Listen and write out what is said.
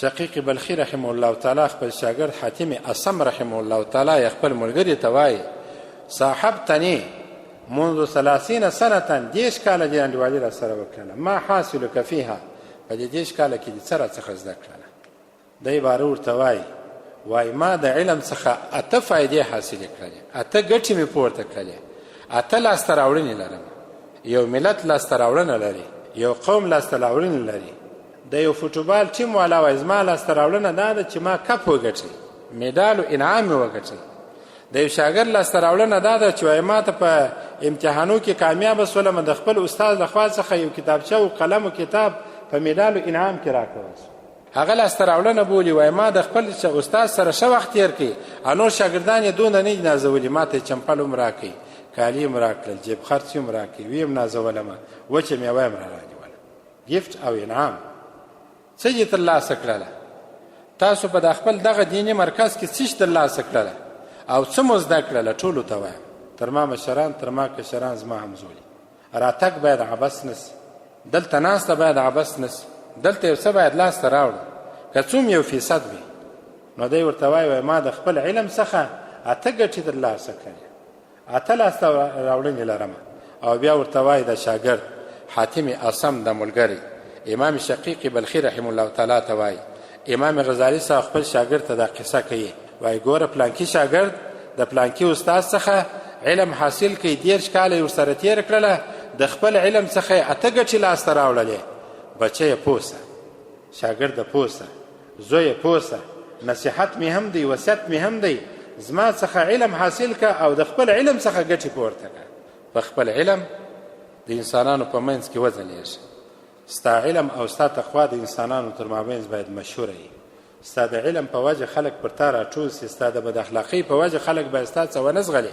شقیق بلخی رحمه الله تعالی خپل شاګرد حاتم اصم رحمه الله تعالی خپل ملګري ته وایي صاحبتني منذ 30 سنة 10 کاله دې انډیوالي را سره وکړله ما حاصلک فيها په دې 10 کاله کې دې څه راڅخه زده کړله. دی عباره ورته وایي ما د علم څخه 8 فایدې حاصلې کړلې 8 ګټې مې پورته کړلې 8 لاسته راوړنې لرم. یو ملت لاسته راوړنه لري یو قوم لاسته راوړنه لري. د یو فوټبال ټیم والا وایي زما لاسته راوړنه دا ده چې ما کپ وګټئ میډال و انعام مې وګټئ. د یو شاګرد لاسته راوړنه دا ده چې وایي ما ته په امتحانو کې کامیابه شولم د خپل استاد لخوا څخه یو کتابچه و قلم و کتاب په میډال و انعام کې راکړل شو. هغه لاسته راوړنه بولي وایي ما د خپل استاد سره ښه وخت تېر کړي نور شاګردان یې دونه نه دي نازولي ما ته یې چمپل هم راکړئ کالي هم راکړل جیب خرڅ هم راکړي ویې هم نازولمه وچه میوه هم رانیوله. ګفټ او انعام څه یې ترلاسه کړله. تاسو په د خپل دغه دیني مرکز کې څه ترلاسه کړله او څه مو زده کړله ټولو ته وایم. تر ما مشران تر ما کشران زما همزولي راتګ باید عبث نسي دلته ناسته باید عبث نسي دلته یو څه باید لاسته راوړو که څوم 1% وي. نو دی ورته وایي ما د خپل علم څخه 8 ګټې ترلاسه کړې 8 لاسته راوړنې لرم. او بیا ورته وایي د شاګرد حاتم اصم د ملګری امام شقیق بلخی رحمه الله تعالی ته وایي امام غزالی صاحب خپل شاګرد ته دا قصه کوي وایي ګوره پلانکي شاګرد د پلانکي استاد څخه علم حاصل کوي 10 کاله یې ورسره تېر کړله د خپل علم څخه 8 ګټې لاسته راوړلې. بچی یې پوسه شاګرده پوسه زوی پوسه نصیحت مې هم دی وصیت مې هم دی زما څخه علم حاصل که او د خپل علم څخه ګټې پورته که. په خپل علم د انسانانو په منځ کې وځلیږي. ستا علم او ستا تقوا د انسانانو تر مابینځ باید مشهوره وي. ستا د علم په وجه خلک پر تا راټول سي ستا د بد اخلاقۍ په وجه خلک باید ستا څه ونه زغلي